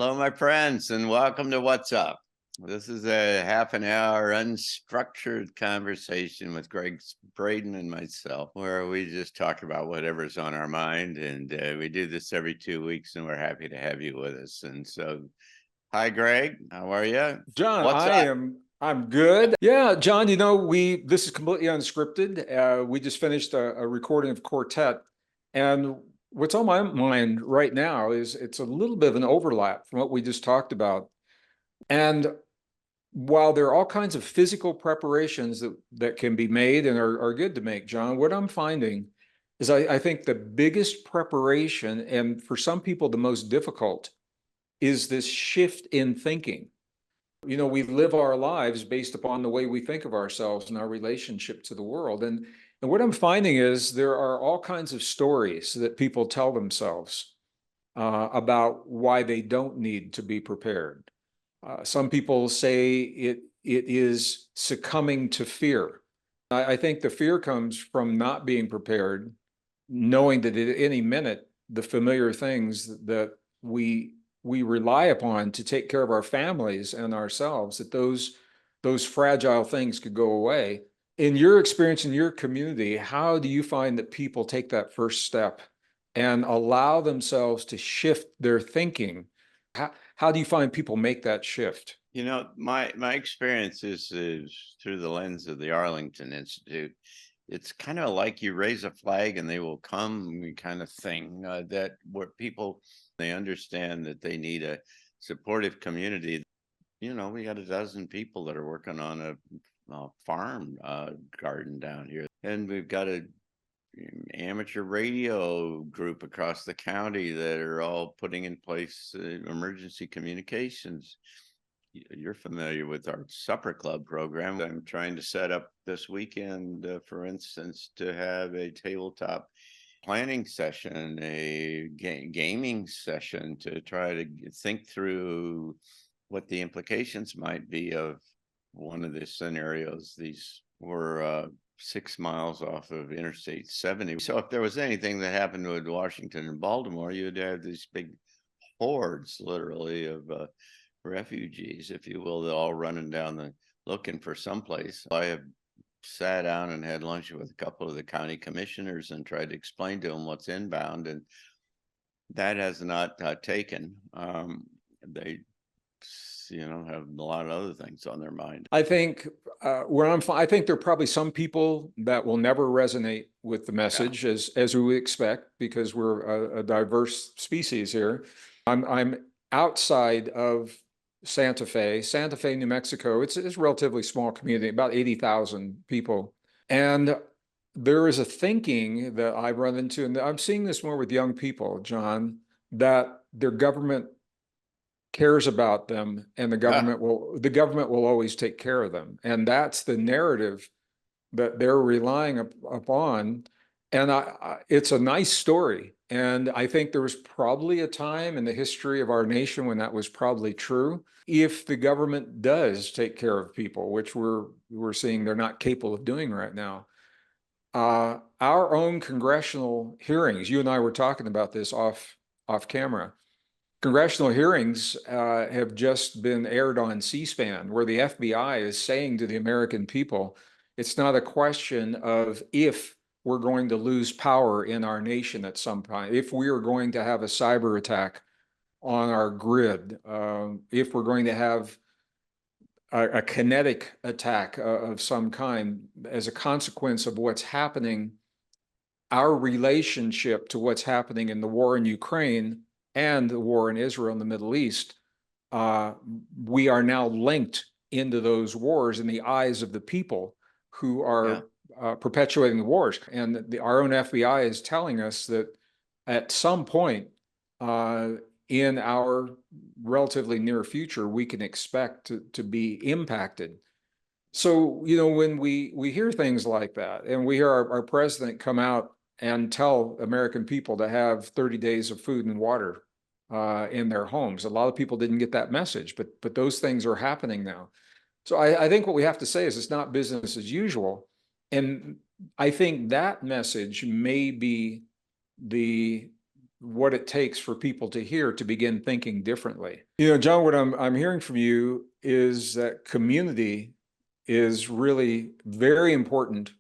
Hello, my friends, and welcome to What's Up. This is a half an hour unstructured conversation with Gregg Braden and myself, where we just talk about whatever's on our mind. And we do this every 2 weeks, and we're happy to have you with us. And so, hi, Greg. How are you? John, What's up? I'm good. Yeah, John, this is completely unscripted. We just finished a recording of Quartet, and what's on my mind right now is it's a little bit of an overlap from what we just talked about. And while there are all kinds of physical preparations that can be made and are good to make, John, what I'm finding is I think the biggest preparation, and for some people the most difficult, is this shift in thinking. We live our lives based upon the way we think of ourselves and our relationship to the world. And what I'm finding is there are all kinds of stories that people tell themselves about why they don't need to be prepared. Some people say it is succumbing to fear. I think the fear comes from not being prepared, knowing that at any minute, the familiar things that we rely upon to take care of our families and ourselves, that those fragile things could go away. In your experience in your community, how do you find that people take that first step and allow themselves to shift their thinking? How do you find people make that shift? My experience is through the lens of the Arlington Institute. It's kind of like you raise a flag and they will come kind of thing, that where people, they understand that they need a supportive community. We got a dozen people that are working on a farm garden down here, and we've got a amateur radio group across the county that are all putting in place emergency communications. You're familiar with our supper club program. I'm trying to set up this weekend, for instance, to have a tabletop planning session, a gaming session, to try to think through what the implications might be of one of the scenarios. These were 6 miles off of Interstate 70. So if there was anything that happened with Washington and Baltimore, you'd have these big hordes, literally, of refugees, if you will, they're all running down looking for someplace. I have sat down and had lunch with a couple of the county commissioners and tried to explain to them what's inbound, and that has not taken. They have a lot of other things on their mind. I think I think there are probably some people that will never resonate with the message, as we would expect, because we're a diverse species here. I'm outside of Santa Fe, New Mexico. It's a relatively small community, about 80,000 people. And there is a thinking that I run into, and I'm seeing this more with young people, John, that their government cares about them, and the government will always take care of them. And that's the narrative that they're relying upon. And it's a nice story. And I think there was probably a time in the history of our nation when that was probably true. If the government does take care of people, which we're seeing they're not capable of doing right now, our own congressional hearings, you and I were talking about this off camera. Congressional hearings have just been aired on C-SPAN, where the FBI is saying to the American people, it's not a question of if we're going to lose power in our nation at some point, if we are going to have a cyber attack on our grid, if we're going to have a kinetic attack of some kind as a consequence of what's happening, our relationship to what's happening in the war in Ukraine and the war in Israel and the Middle East, we are now linked into those wars in the eyes of the people who are perpetuating the wars. And our own FBI is telling us that at some point in our relatively near future, we can expect to be impacted. So, when we hear things like that, and we hear our president come out and tell American people to have 30 days of food and water in their homes. A lot of people didn't get that message, but those things are happening now. So I think what we have to say is it's not business as usual. And I think that message may be the what it takes for people to hear to begin thinking differently. You know, John, what I'm hearing from you is that community is really very important.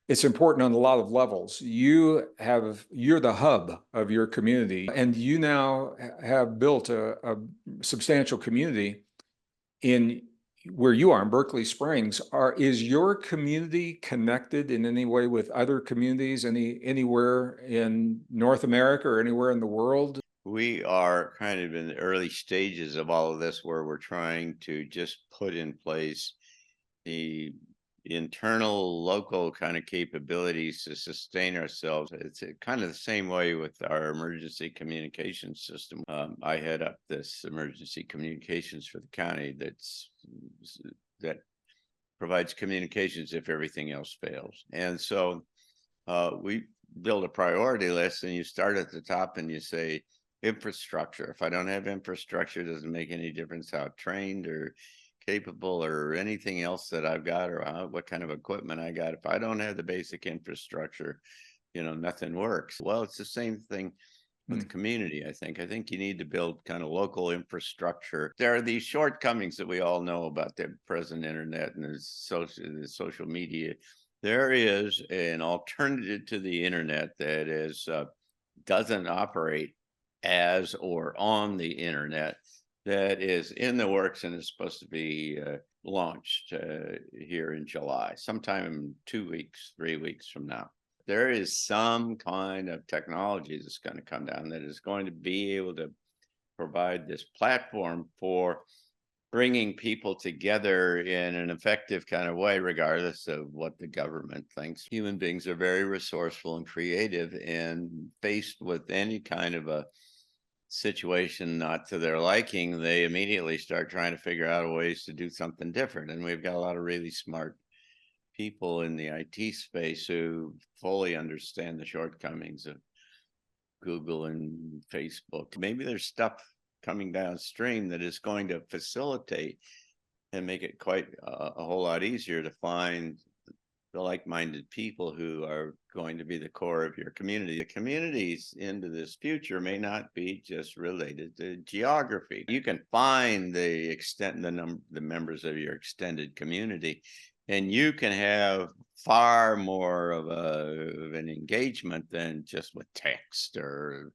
It's important on a lot of levels. You're the hub of your community, and you now have built a substantial community in where you are in Berkeley Springs. Is your community connected in any way with other communities anywhere in North America or anywhere in the world? We are kind of in the early stages of all of this, where we're trying to just put in place the internal local kind of capabilities to sustain ourselves. It's kind of the same way with our emergency communications system. I head up this emergency communications for the county that provides communications if everything else fails. And so we build a priority list, and you start at the top and you say infrastructure. If I don't have infrastructure, it doesn't make any difference how trained or capable or anything else that I've got, or what kind of equipment I got. If I don't have the basic infrastructure, nothing works. Well, it's the same thing with the community. I think you need to build kind of local infrastructure. There are these shortcomings that we all know about the present internet and the social media. There is an alternative to the internet that doesn't operate as or on the internet, that is in the works and is supposed to be launched here in July, sometime in 2 weeks, 3 weeks from now. There is some kind of technology that's going to come down that is going to be able to provide this platform for bringing people together in an effective kind of way, regardless of what the government thinks. Human beings are very resourceful and creative, and faced with any kind of a situation not to their liking, they immediately start trying to figure out ways to do something different. And we've got a lot of really smart people in the IT space who fully understand the shortcomings of Google and Facebook. Maybe there's stuff coming downstream that is going to facilitate and make it quite a whole lot easier to find the like-minded people who are going to be the core of your community. The communities into this future may not be just related to geography. You can find the members of your extended community, and you can have far more of an engagement than just with text or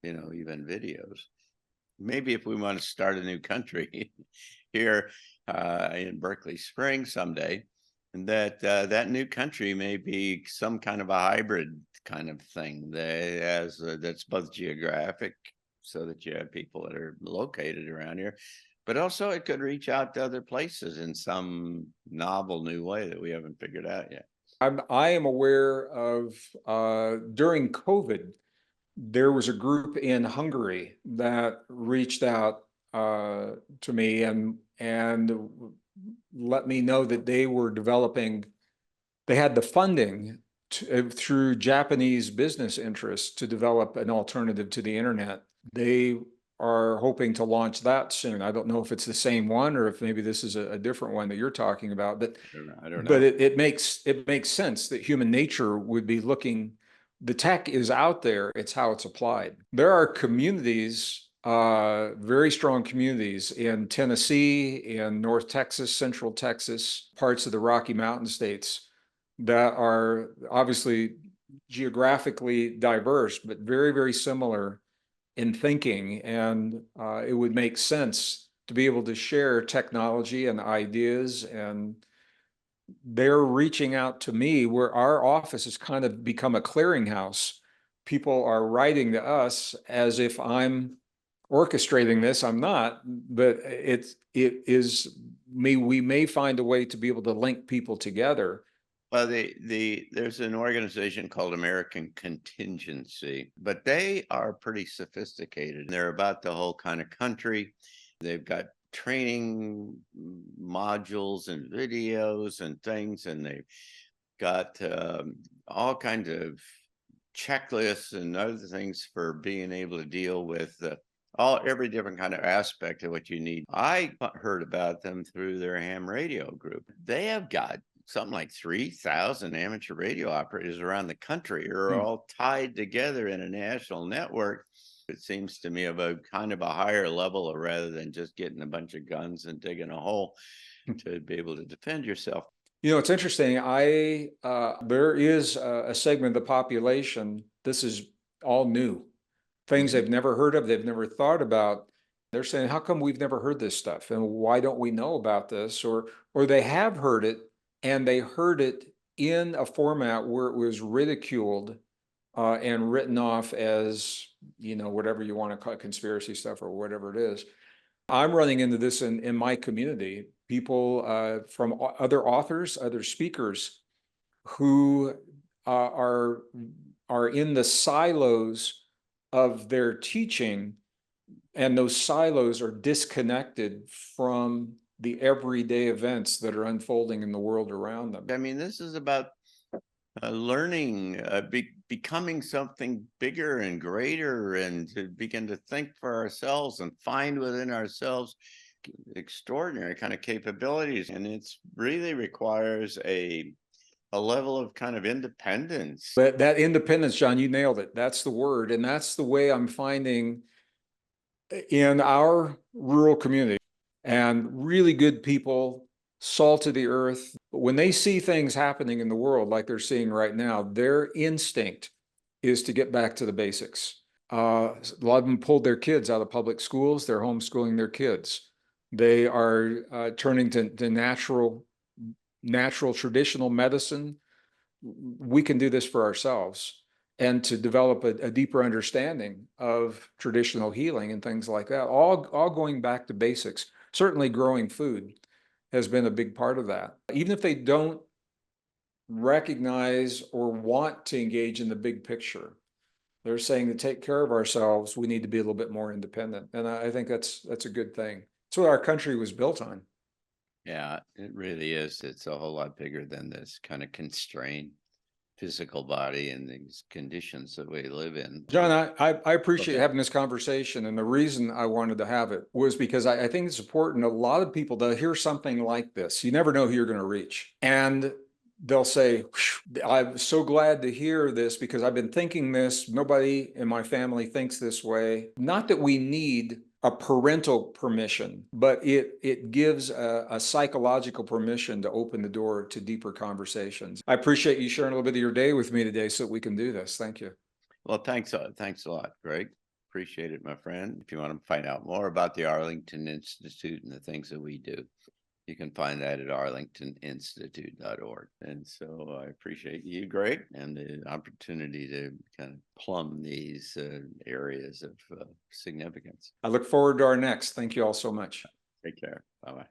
even videos. Maybe if we want to start a new country here in Berkeley Springs someday, and that new country may be some kind of a hybrid kind of thing that's both geographic, so that you have people that are located around here, but also it could reach out to other places in some novel new way that we haven't figured out yet. I am aware of during COVID, there was a group in Hungary that reached out to me and let me know that they were developing, they had the funding through Japanese business interests to develop an alternative to the internet. They are hoping to launch that soon. I don't know if it's the same one or if maybe this is a different one that you're talking about, but I don't know. But it makes sense that human nature would be looking. The tech is out there, it's how it's applied. There are communities, very strong communities in Tennessee, in North Texas, Central Texas, parts of the Rocky Mountain states that are obviously geographically diverse, but very, very similar in thinking. And it would make sense to be able to share technology and ideas, and they're reaching out to me, where our office has kind of become a clearinghouse. People are writing to us as if I'm orchestrating this. I'm not, but it is me. We may find a way to be able to link people together. Well, there's an organization called American Contingency, but they are pretty sophisticated. They're about the whole kind of country. They've got training modules and videos and things, and they've got all kinds of checklists and other things for being able to deal with every different kind of aspect of what you need. I heard about them through their ham radio group. They have got something like 3,000 amateur radio operators around the country are Hmm. all tied together in a national network. It seems to me of a kind of a higher level, rather than just getting a bunch of guns and digging a hole to be able to defend yourself. You know, it's interesting. There is a segment of the population, this is all new. Things Mhm. they've never heard of, they've never thought about. They're saying, how come we've never heard this stuff? And why don't we know about this? Or they have heard it, and they heard it in a format where it was ridiculed and written off as, you know, whatever you want to call it, conspiracy stuff or whatever it is. I'm running into this in my community, people from other authors, other speakers who are in the silos of their teaching, and those silos are disconnected from the everyday events that are unfolding in the world around them. I mean, this is about learning, becoming something bigger and greater, and to begin to think for ourselves and find within ourselves extraordinary kind of capabilities. And it's really requires a level of kind of independence. But that independence, John, you nailed it. That's the word. And that's the way I'm finding in our rural community, and really good people, salt of the earth. But when they see things happening in the world like they're seeing right now, their instinct is to get back to the basics. A lot of them pulled their kids out of public schools. They're homeschooling their kids. They are turning to natural traditional medicine. We can do this for ourselves, and to develop a deeper understanding of traditional healing and things like that, all going back to basics. Certainly growing food has been a big part of that. Even if they don't recognize or want to engage in the big picture, they're saying to take care of ourselves, we need to be a little bit more independent. And I think that's a good thing. It's what our country was built on. Yeah, it really is. It's a whole lot bigger than this kind of constrained physical body and these conditions that we live in. John, I appreciate Okay. having this conversation, and the reason I wanted to have it was because I think it's important. A lot of people, to hear something like this, you never know who you're going to reach, and they'll say, I'm so glad to hear this because I've been thinking this. Nobody in my family thinks this way. Not that we need a parental permission, but it gives a psychological permission to open the door to deeper conversations. I appreciate you sharing a little bit of your day with me today so that we can do this. Thank you. Well, thanks a lot, Greg. Appreciate it, my friend. If you want to find out more about the Arlington Institute and the things that we do, you can find that at arlingtoninstitute.org. And so I appreciate you, Greg, and the opportunity to kind of plumb these areas of significance. I look forward to our next. Thank you all so much. Take care. Bye-bye.